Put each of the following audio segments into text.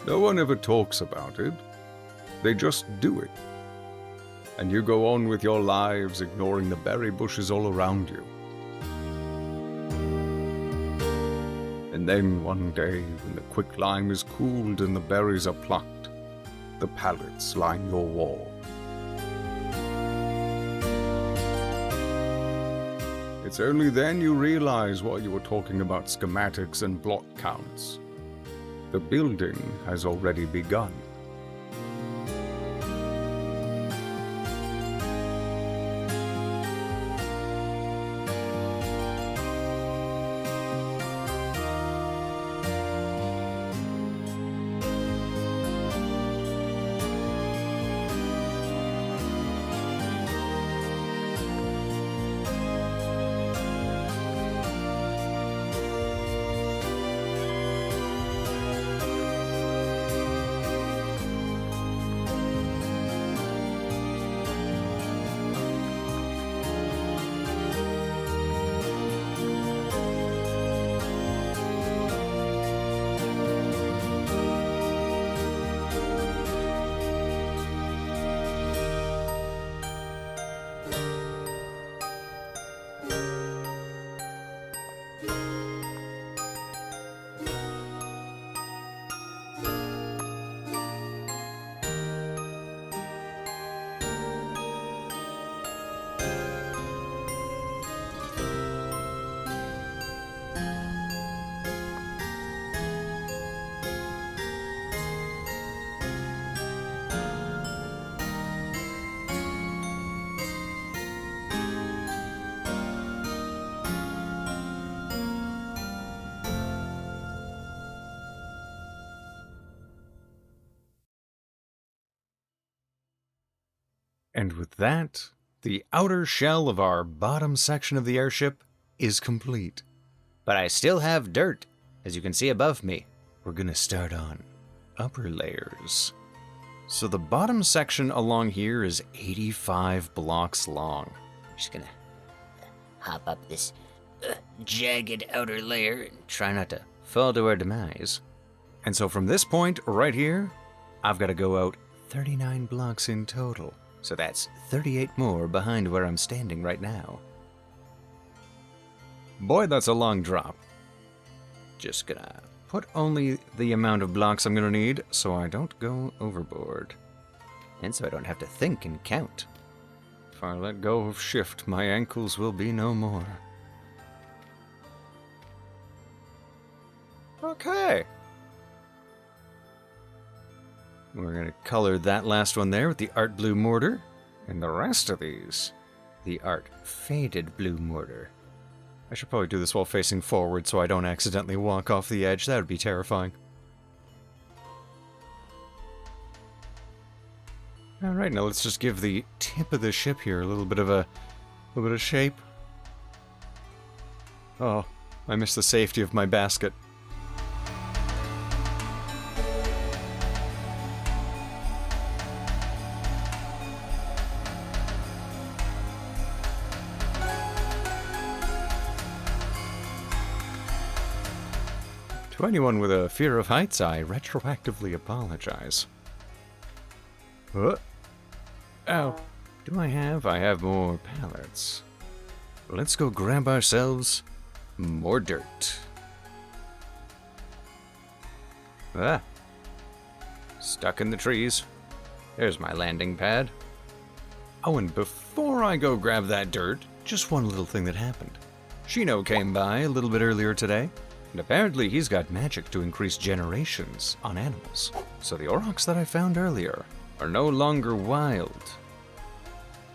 No one ever talks about it. They just do it. And you go on with your lives ignoring the berry bushes all around you. And then one day, when the quicklime is cooled and the berries are plucked, the pallets line your wall. It's only then you realize why you were talking about schematics and block counts. The building has already begun. And with that, the outer shell of our bottom section of the airship is complete. But I still have dirt, as you can see above me. We're gonna start on upper layers. So the bottom section along here is 85 blocks long. Just gonna hop up this jagged outer layer and try not to fall to our demise. And so from this point right here, I've got to go out 39 blocks in total. So that's 38 more behind where I'm standing right now. Boy, that's a long drop. Just gonna put only the amount of blocks I'm gonna need so I don't go overboard. And so I don't have to think and count. If I let go of shift, my ankles will be no more. Okay. We're going to color that last one there with the art blue mortar, and the rest of these, the art faded blue mortar. I should probably do this while facing forward so I don't accidentally walk off the edge. That would be terrifying. Alright, now let's just give the tip of the ship here a little bit of shape. Oh, I missed the safety of my basket. To anyone with a fear of heights, I retroactively apologize. Ow. Do I have more pallets. Let's go grab ourselves more dirt. Stuck in the trees. There's my landing pad. Oh, and before I go grab that dirt, just one little thing that happened. Shino came by a little bit earlier today. And apparently he's got magic to increase generations on animals. So the aurochs that I found earlier are no longer wild.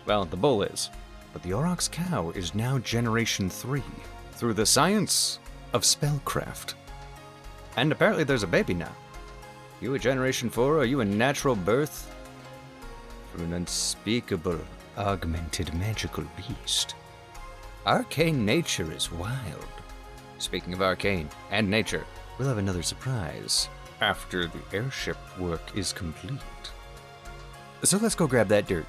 Well, the bull is. But the aurochs cow is now generation 3 through the science of spellcraft. And apparently there's a baby now. You a generation 4? Are you a natural birth? From an unspeakable, augmented magical beast. Arcane nature is wild. Speaking of arcane and nature, we'll have another surprise after the airship work is complete. So let's go grab that dirt.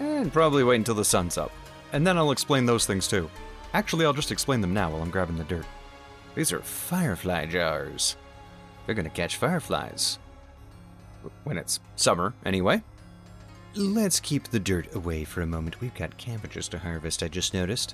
And probably wait until the sun's up. And then I'll explain those things too. Actually, I'll just explain them now while I'm grabbing the dirt. These are firefly jars. They're gonna catch fireflies. When it's summer, anyway. Let's keep the dirt away for a moment. We've got cabbages to harvest, I just noticed.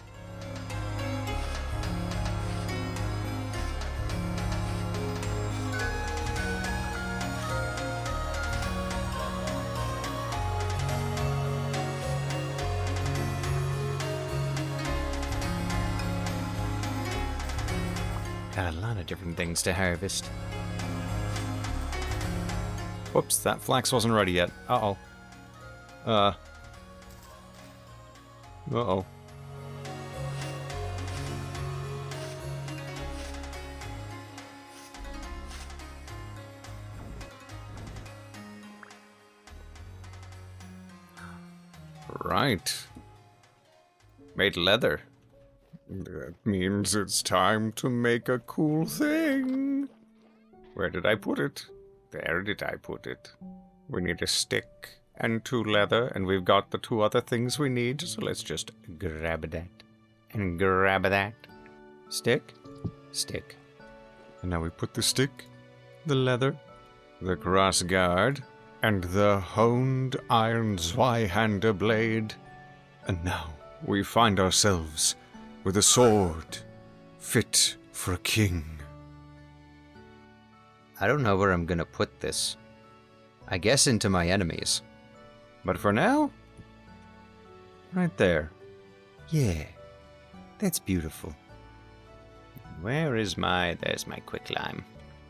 Got a lot of different things to harvest. Whoops, that flax wasn't ready yet. Uh-oh. Uh-oh. Right. Made leather. That means it's time to make a cool thing. Where did I put it? There did I put it. We need a stick and 2 leather, and we've got the 2 other things we need, so let's just grab that. And grab that. Stick. Stick. And now we put the stick, the leather, the cross guard, and the honed iron Zweihander blade. And now we find ourselves with a sword fit for a king. I don't know where I'm gonna put this. I guess into my enemies. But for now, right there. Yeah, that's beautiful. Where is my... There's my quicklime.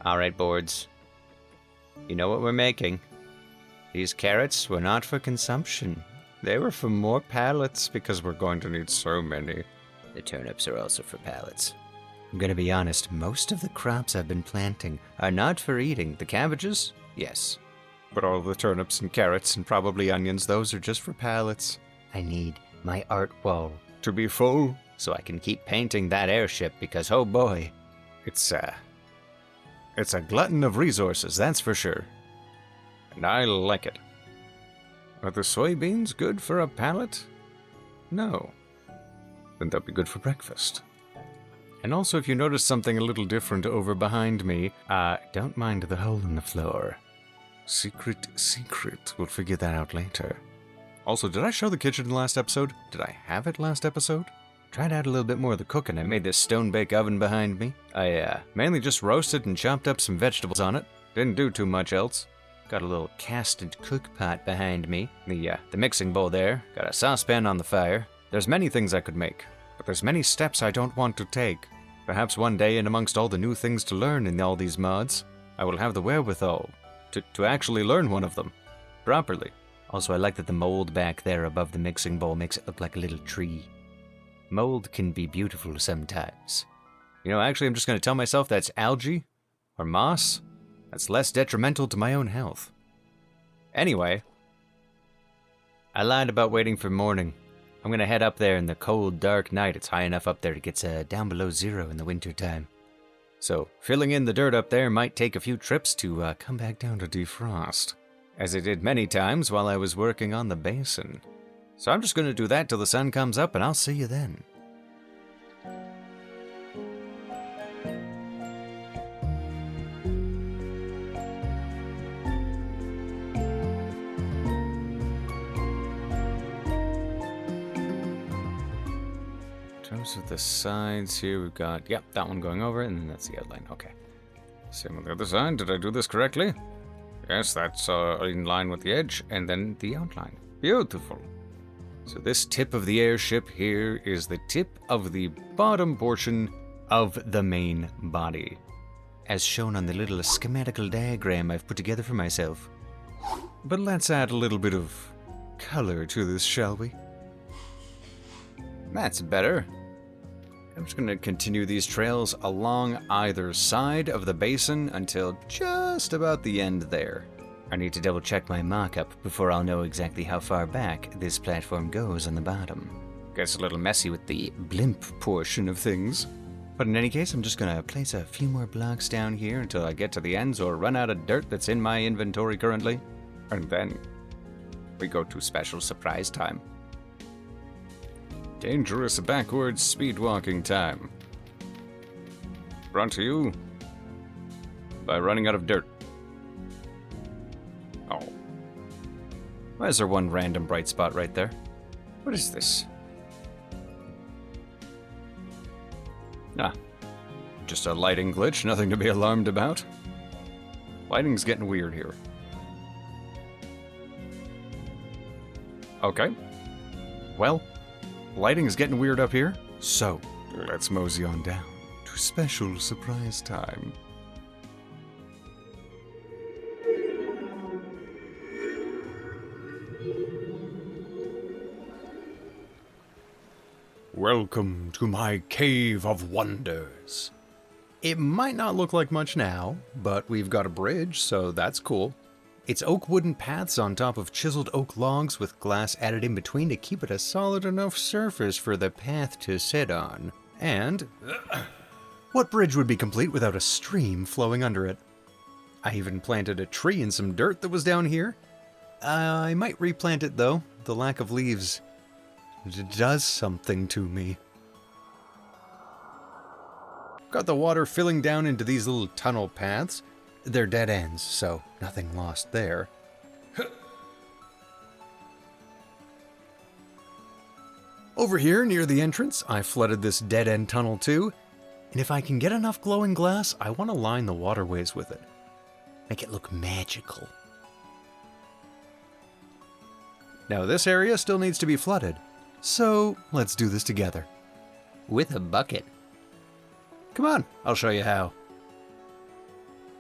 Alright, boards. You know what we're making. These carrots were not for consumption. They were for more pallets because we're going to need so many. The turnips are also for pallets. I'm gonna be honest, most of the crops I've been planting are not for eating. The cabbages? Yes. But all the turnips and carrots and probably onions, those are just for pallets. I need my art wall to be full so I can keep painting that airship because, oh boy, it's a glutton of resources, that's for sure. And I like it. Are the soybeans good for a pallet? No. Then they'll be good for breakfast. And also, if you notice something a little different over behind me, don't mind the hole in the floor. Secret. We'll figure that out later. Also, did I show the kitchen in the last episode? Did I have it last episode? Tried out a little bit more of the cooking. I made this stone bake oven behind me. I mainly just roasted and chopped up some vegetables on it. Didn't do too much else. Got a little casted cook pot behind me. The mixing bowl there. Got a saucepan on the fire. There's many things I could make, but there's many steps I don't want to take. Perhaps one day, and amongst all the new things to learn in all these mods, I will have the wherewithal to actually learn one of them properly. Also, I like that the mold back there above the mixing bowl makes it look like a little tree. Mold can be beautiful sometimes. You know, actually, I'm just going to tell myself that's algae or moss. That's less detrimental to my own health. Anyway, I lied about waiting for morning. I'm going to head up there in the cold, dark night. It's high enough up there to get down below 0 in the winter time. So, filling in the dirt up there might take a few trips to come back down to defrost, as it did many times while I was working on the basin. So I'm just going to do that till the sun comes up, and I'll see you then. Of the sides here, we've got, yep, that one going over, and then that's the outline. Okay. Same on the other side. Did I do this correctly? Yes, that's in line with the edge, and then the outline. Beautiful. So this tip of the airship here is the tip of the bottom portion of the main body, as shown on the little schematical diagram I've put together for myself. But let's add a little bit of color to this, shall we? That's better. I'm just going to continue these trails along either side of the basin until just about the end there. I need to double check my mock-up before I'll know exactly how far back this platform goes on the bottom. Gets a little messy with the blimp portion of things. But in any case, I'm just going to place a few more blocks down here until I get to the ends or run out of dirt that's in my inventory currently. And then we go to special surprise time. Dangerous backwards speed walking time. Brought to you by running out of dirt. Oh. Why is there one random bright spot right there? What is this? Ah. Just a lighting glitch, nothing to be alarmed about. Lighting's getting weird here. Okay. Well, lighting's getting weird up here, so let's mosey on down to special surprise time. Welcome to my cave of wonders. It might not look like much now, but we've got a bridge, so that's cool. It's oak wooden paths on top of chiseled oak logs with glass added in between to keep it a solid enough surface for the path to sit on. And what bridge would be complete without a stream flowing under it? I even planted a tree in some dirt that was down here. I might replant it though. The lack of leaves does something to me. Got the water filling down into these little tunnel paths. They're dead ends, so nothing lost there. Over here, near the entrance, I flooded this dead-end tunnel too, and if I can get enough glowing glass, I want to line the waterways with it. Make it look magical. Now this area still needs to be flooded, so let's do this together. With a bucket. Come on, I'll show you how.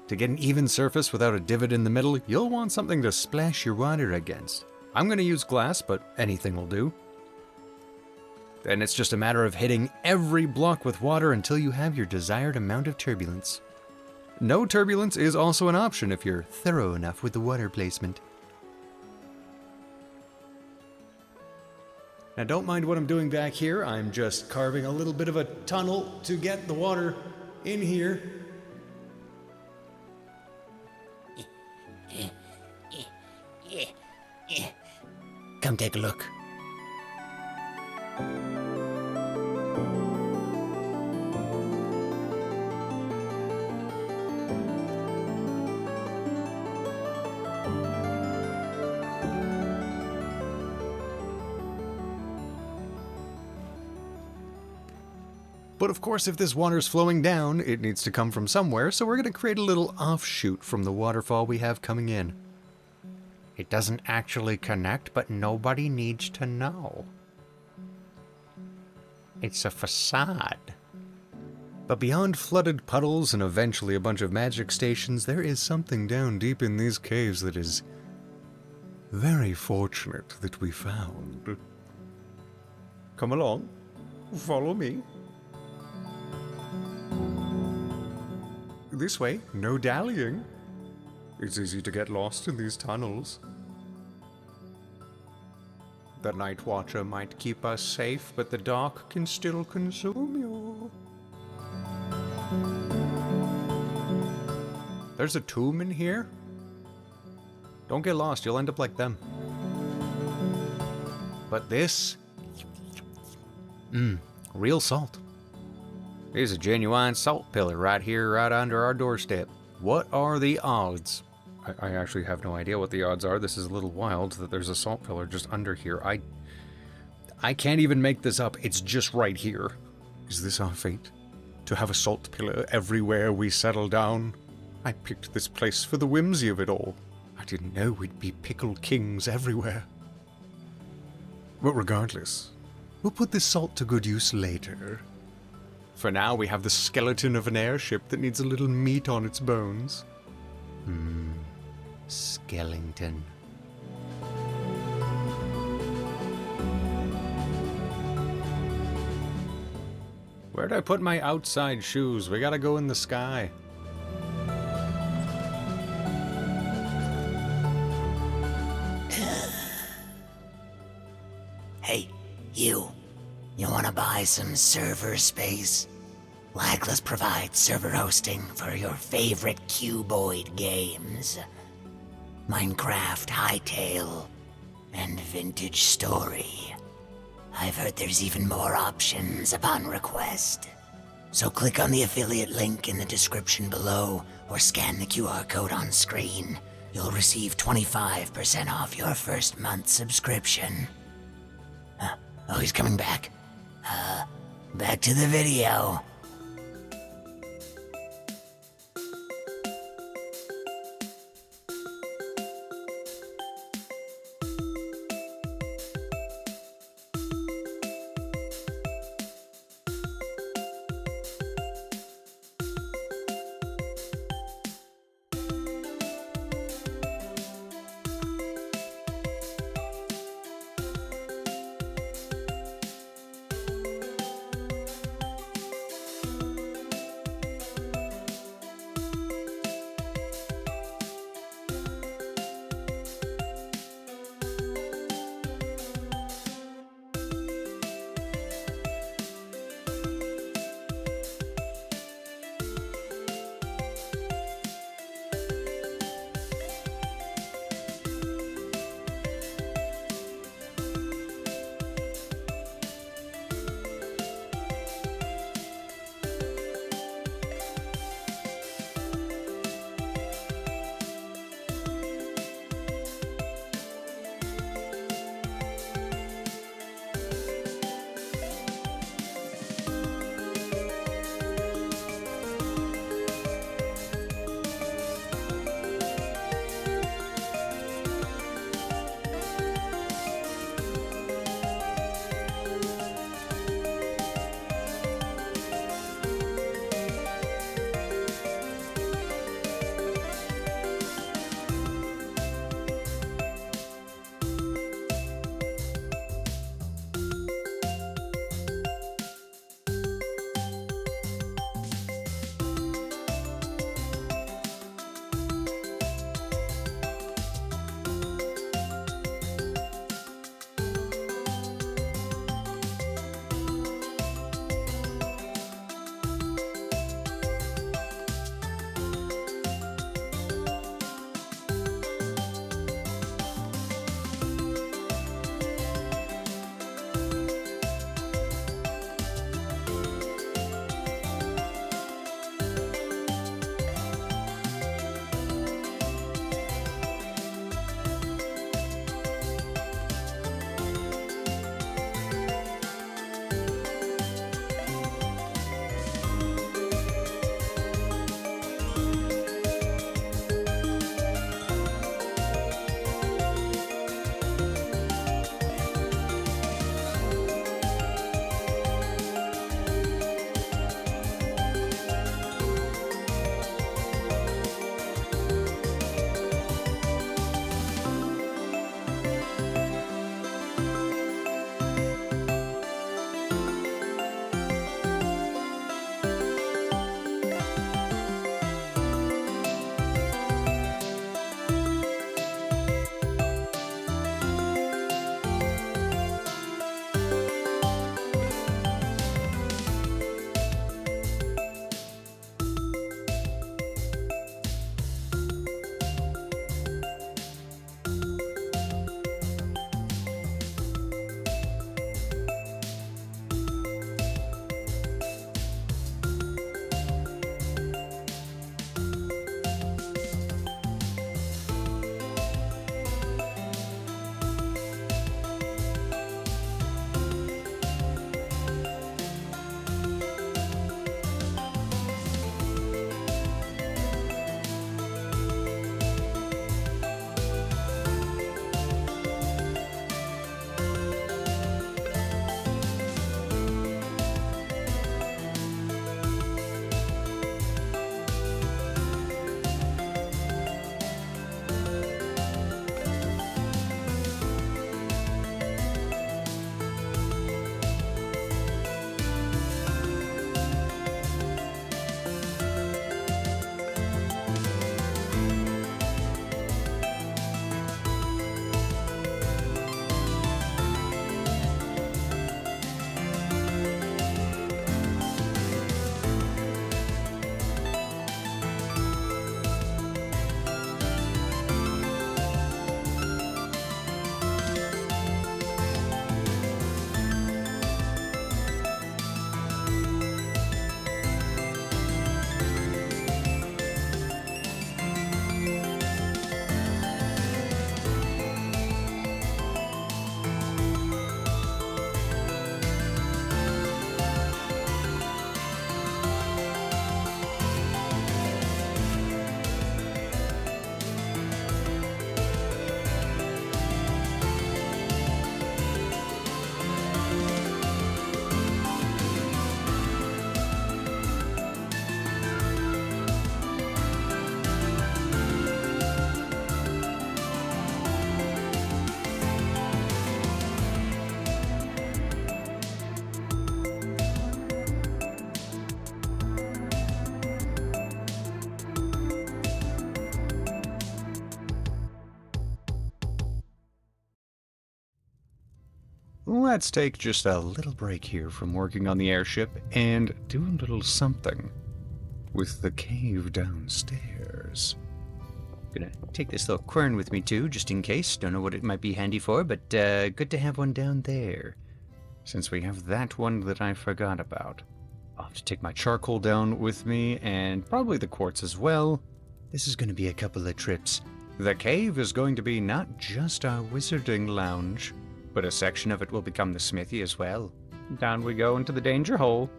To get an even surface without a divot in the middle, you'll want something to splash your water against. I'm going to use glass, but anything will do. Then it's just a matter of hitting every block with water until you have your desired amount of turbulence. No turbulence is also an option if you're thorough enough with the water placement. Now don't mind what I'm doing back here, I'm just carving a little bit of a tunnel to get the water in here. Come take a look. But of course, if this water's flowing down, it needs to come from somewhere, so we're going to create a little offshoot from the waterfall we have coming in. It doesn't actually connect, but nobody needs to know. It's a facade. But beyond flooded puddles and eventually a bunch of magic stations, there is something down deep in these caves that is very fortunate that we found. Come along, follow me. This way, no dallying. It's easy to get lost in these tunnels. The Night Watcher might keep us safe, but the dark can still consume you. There's a tomb in here. Don't get lost, you'll end up like them. But this... real salt. There's a genuine salt pillar right here, right under our doorstep. What are the odds? I actually have no idea what the odds are. This is a little wild that there's a salt pillar just under here. I can't even make this up. It's just right here. Is this our fate? To have a salt pillar everywhere we settle down? I picked this place for the whimsy of it all. I didn't know we'd be pickle kings everywhere. But regardless, we'll put this salt to good use later. For now, we have the skeleton of an airship that needs a little meat on its bones. Skeleton. Where'd I put my outside shoes? We gotta go in the sky. Hey, you wanna buy some server space? Lagla's provides server hosting for your favorite cuboid games. Minecraft, Hytale, and Vintage Story. I've heard there's even more options upon request. So click on the affiliate link in the description below or scan the QR code on screen. You'll receive 25% off your first month subscription. Oh, he's coming back. Back to the video. let's take just a little break here from working on the airship and do a little something with the cave downstairs. Gonna take this little quern with me too, just in case. Don't know what it might be handy for, but good to have one down there, since we have that one that I forgot about. I'll have to take my charcoal down with me, and probably the quartz as well. This is gonna be a couple of trips. The cave is going to be not just our wizarding lounge, but a section of it will become the smithy as well. Down we go into the danger hole.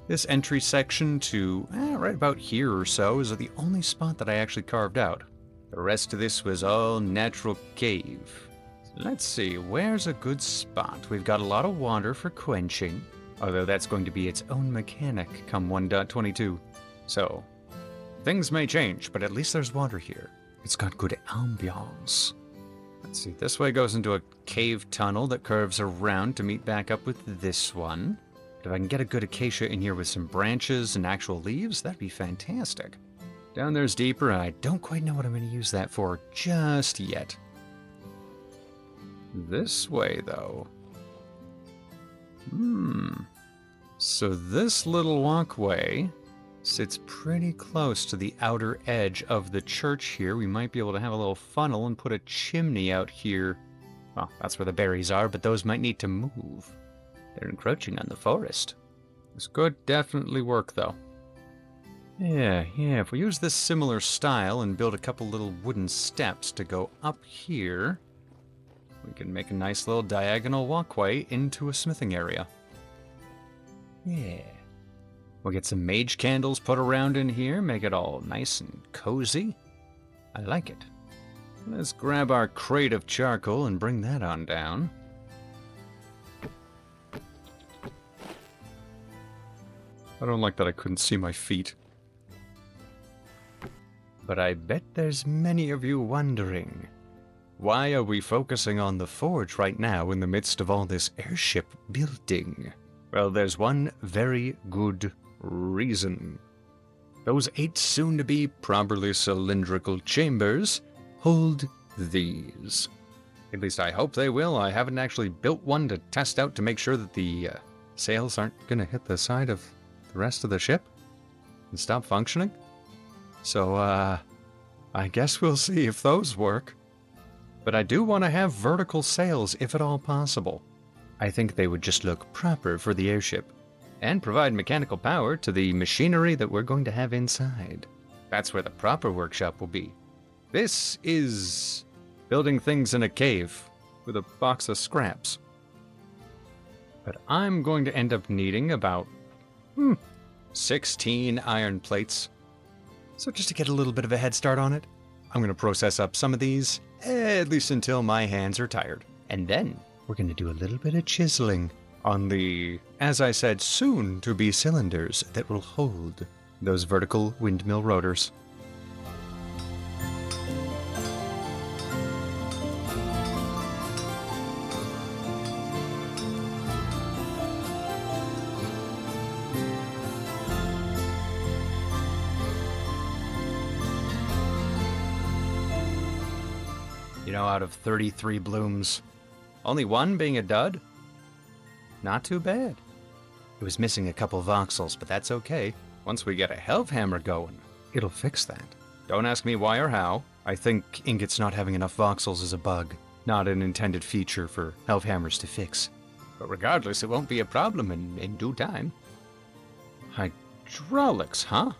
This entry section to right about here or so is the only spot that I actually carved out. The rest of this was all natural cave. Let's see, where's a good spot? We've got a lot of water for quenching, although that's going to be its own mechanic come 1.22. So, things may change, but at least there's water here. It's got good ambiance. Let's see, this way goes into a cave tunnel that curves around to meet back up with this one. If I can get a good acacia in here with some branches and actual leaves, that'd be fantastic. Down there's deeper, and I don't quite know what I'm going to use that for just yet. This way, though. So this little walkway sits pretty close to the outer edge of the church here. We might be able to have a little funnel and put a chimney out here. Well, that's where the berries are, but those might need to move. They're encroaching on the forest. This could definitely work, though. Yeah, if we use this similar style and build a couple little wooden steps to go up here, we can make a nice little diagonal walkway into a smithing area. Yeah. We'll get some mage candles put around in here, make it all nice and cozy. I like it. Let's grab our crate of charcoal and bring that on down. I don't like that I couldn't see my feet. But I bet there's many of you wondering, why are we focusing on the forge right now in the midst of all this airship building? Well, there's one very good reason. Those 8 soon-to-be properly cylindrical chambers hold these. At least I hope they will. I haven't actually built one to test out to make sure that the sails aren't going to hit the side of the rest of the ship and stop functioning. So, I guess we'll see if those work. But I do want to have vertical sails if at all possible. I think they would just look proper for the airship and provide mechanical power to the machinery that we're going to have inside. That's where the proper workshop will be. This is building things in a cave with a box of scraps. But I'm going to end up needing about 16 iron plates. So just to get a little bit of a head start on it, I'm going to process up some of these, at least until my hands are tired. And then we're going to do a little bit of chiseling on the, as I said, soon-to-be cylinders that will hold those vertical windmill rotors. You know, out of 33 blooms, only one being a dud? Not too bad. It was missing a couple voxels, but that's okay. Once we get a Hellhammer going, it'll fix that. Don't ask me why or how. I think ingots not having enough voxels is a bug, not an intended feature for Hellhammers to fix. But regardless, it won't be a problem in due time. Hydraulics, huh?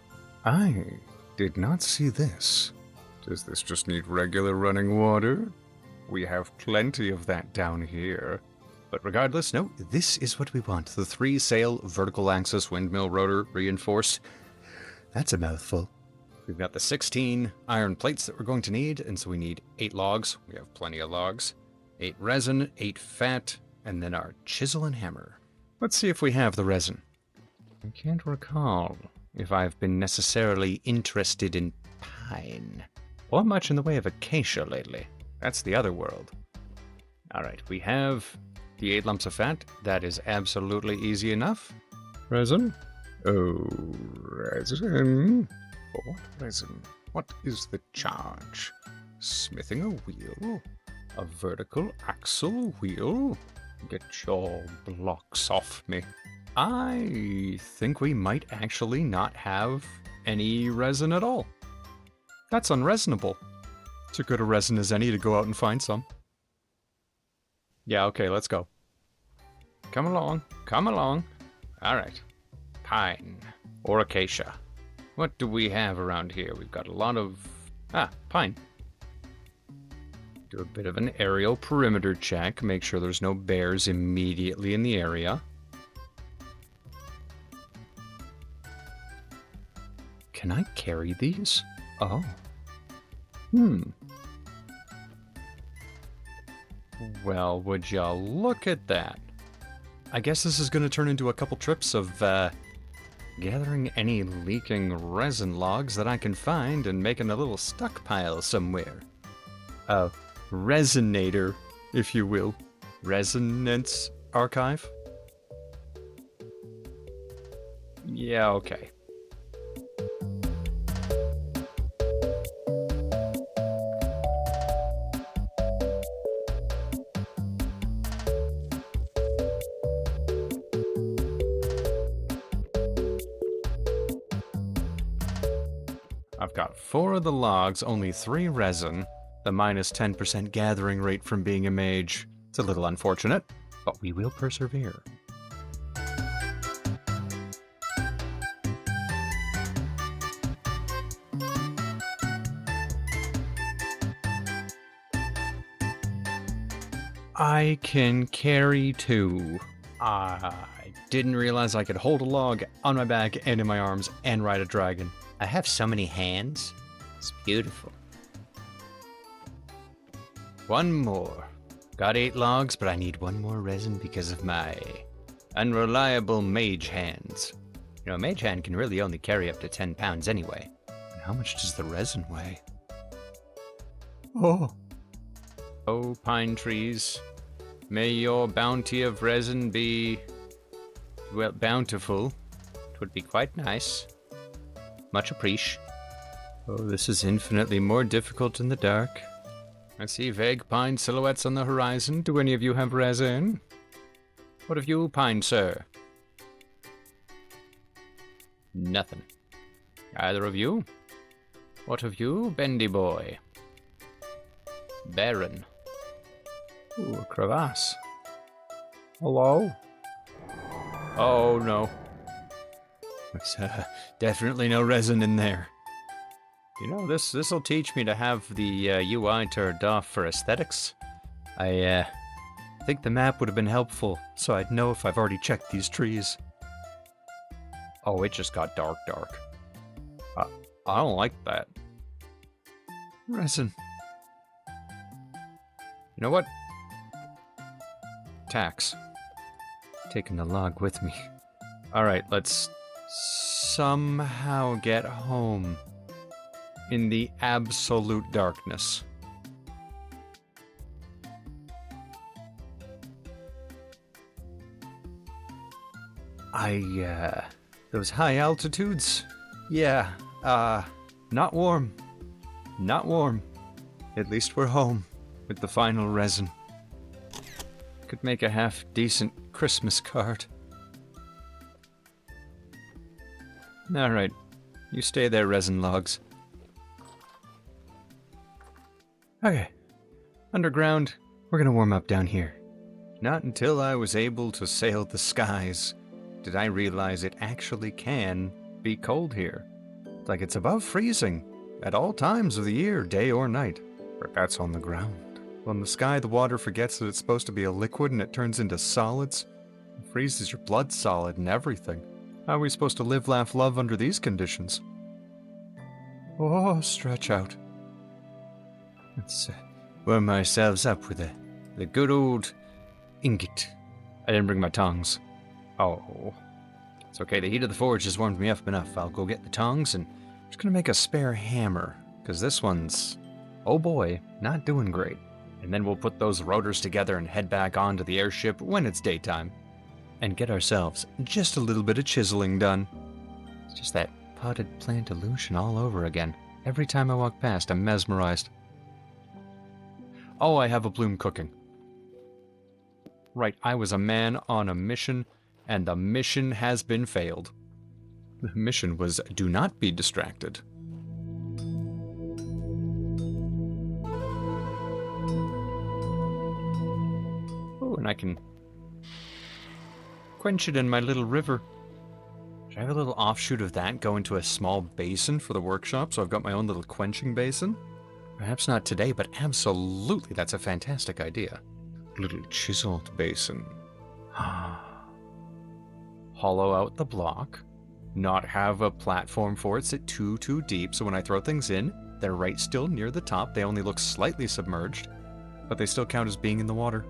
I did not see this. Does this just need regular running water? We have plenty of that down here. But regardless, no, this is what we want. The 3-sail vertical axis windmill rotor reinforced. That's a mouthful. We've got the 16 iron plates that we're going to need, and so we need 8 logs. We have plenty of logs. 8 resin, 8 fat, and then our chisel and hammer. Let's see if we have the resin. I can't recall if I've been necessarily interested in pine, or much in the way of acacia lately. That's the other world. Alright, we have the 8 lumps of fat. That is absolutely easy enough. Resin? Oh, resin. For what resin? What is the charge? Smithing a wheel? A vertical axle wheel? Get your blocks off me. I think we might actually not have any resin at all. That's unreasonable. Too good a resin as any to go out and find some. Yeah, okay, let's go. Come along, come along. Alright. Pine. Or acacia. What do we have around here? We've got a lot of... pine. Do a bit of an aerial perimeter check. Make sure there's no bears immediately in the area. Can I carry these? Oh. Well, would ya look at that? I guess this is going to turn into a couple trips of, gathering any leaking resin logs that I can find and making a little stockpile somewhere. A resonator, if you will. Resonance archive? Yeah, okay. I've got 4 of the logs, only 3 resin, the minus 10% gathering rate from being a mage. It's a little unfortunate, but we will persevere. I can carry 2. I didn't realize I could hold a log on my back and in my arms and ride a dragon. I have so many hands. It's beautiful. 1 more. Got 8 logs, but I need 1 more resin because of my unreliable mage hands. You know, a mage hand can really only carry up to 10 pounds anyway. And how much does the resin weigh? Oh, pine trees. May your bounty of resin be, well, bountiful. It would be quite nice. Much appreciate. Oh, this is infinitely more difficult in the dark. I see vague pine silhouettes on the horizon. Do any of you have resin? What of you, pine sir? Nothing. Either of you? What of you, bendy boy? Barren. Ooh, a crevasse. Hello? Oh, no. There's definitely no resin in there. You know, this'll teach me to have the UI turned off for aesthetics. I think the map would have been helpful, so I'd know if I've already checked these trees. Oh, it just got dark. I don't like that. Resin. You know what? Tax. Taking the log with me. Alright, let's somehow get home in the absolute darkness. Those high altitudes? Yeah, not warm. Not warm. At least we're home with the final resin. Could make a half-decent Christmas card. Alright, you stay there, resin logs. Okay, underground, we're gonna warm up down here. Not until I was able to sail the skies did I realize it actually can be cold here. Like it's above freezing at all times of the year, day or night. But that's on the ground. Well, in the sky, the water forgets that it's supposed to be a liquid and it turns into solids. It freezes your blood solid and everything. How are we supposed to live, laugh, love under these conditions? Oh, stretch out. Let's warm ourselves up with the good old ingot. I didn't bring my tongs. Oh. It's okay, the heat of the forge has warmed me up enough. I'll go get the tongs and I'm just gonna make a spare hammer. Because this one's, oh boy, not doing great. And then we'll put those rotors together and head back onto the airship when it's daytime. And get ourselves just a little bit of chiseling done. It's just that potted plant illusion all over again. Every time I walk past, I'm mesmerized. Oh, I have a bloom cooking. Right, I was a man on a mission, and the mission has been failed. The mission was do not be distracted. Oh, and I can quench it in my little river. Should I have a little offshoot of that go into a small basin for the workshop, so I've got my own little quenching basin? Perhaps not today, but absolutely that's a fantastic idea. Little chiseled basin. Hollow out the block. Not have a platform for it sit too deep, so when I throw things in, they're right still near the top. They only look slightly submerged, but they still count as being in the water.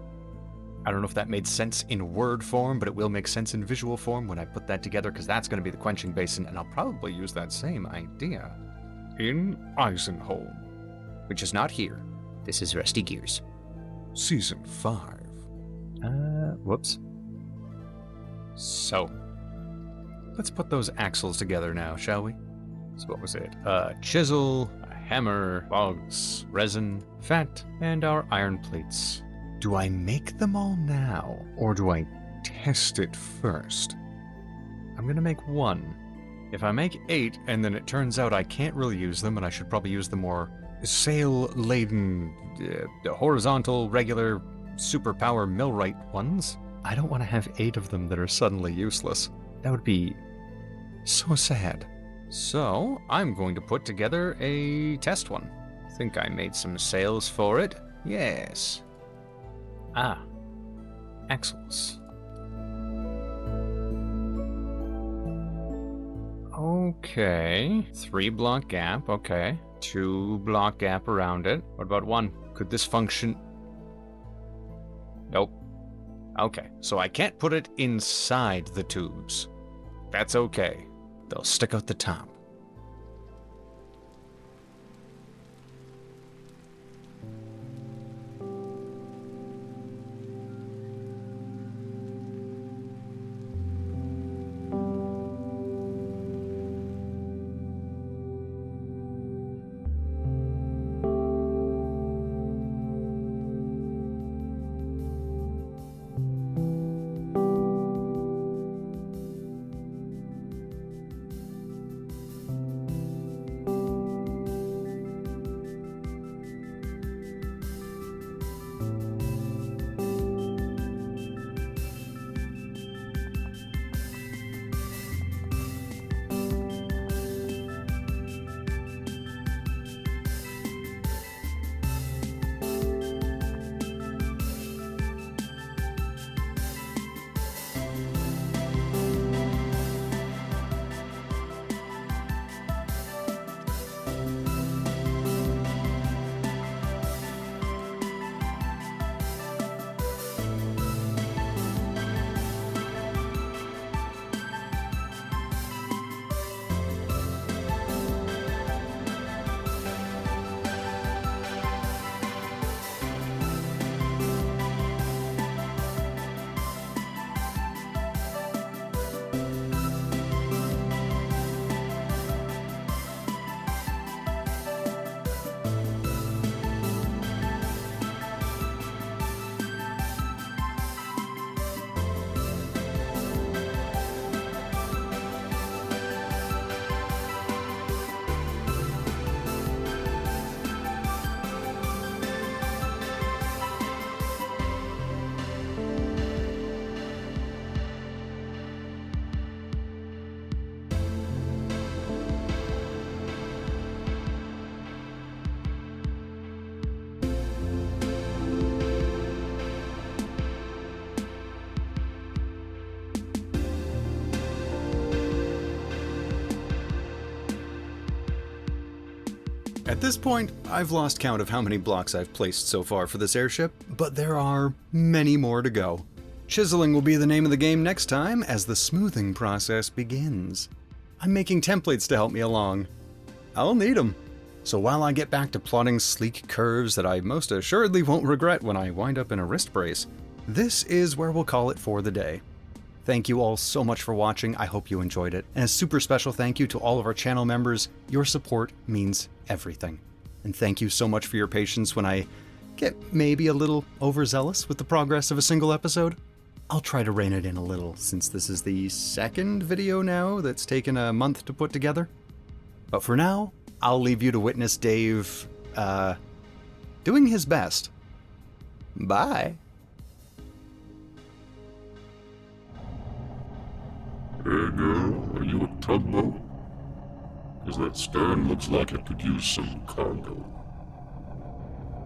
I don't know if that made sense in word form, but it will make sense in visual form when I put that together, because that's going to be the quenching basin, and I'll probably use that same idea in Eisenholm. Which is not here. This is Rusty Gears. Season 5. Whoops. So, let's put those axles together now, shall we? So what was it? A chisel, a hammer, logs, resin, fat, and our iron plates. Do I make them all now, or do I test it first? I'm gonna make 1. If I make 8, and then it turns out I can't really use them, and I should probably use the more sail-laden, horizontal, regular, superpower millwright ones, I don't want to have 8 of them that are suddenly useless. That would be so sad. So, I'm going to put together a test one. I think I made some sails for it. Yes. Axles. Okay. 3 block gap, okay. 2 block gap around it. What about 1? Could this function? Nope. Okay, so I can't put it inside the tubes. That's okay. They'll stick out the top. At this point, I've lost count of how many blocks I've placed so far for this airship, but there are many more to go. Chiseling will be the name of the game next time as the smoothing process begins. I'm making templates to help me along. I'll need them. So while I get back to plotting sleek curves that I most assuredly won't regret when I wind up in a wrist brace, this is where we'll call it for the day. Thank you all so much for watching. I hope you enjoyed it. And a super special thank you to all of our channel members. Your support means everything. And thank you so much for your patience when I get maybe a little overzealous with the progress of a single episode. I'll try to rein it in a little, since this is the second video now that's taken a month to put together. But for now, I'll leave you to witness Dave, doing his best. Bye. Hey girl, are you a tugboat? 'Cause that stern looks like it could use some cargo.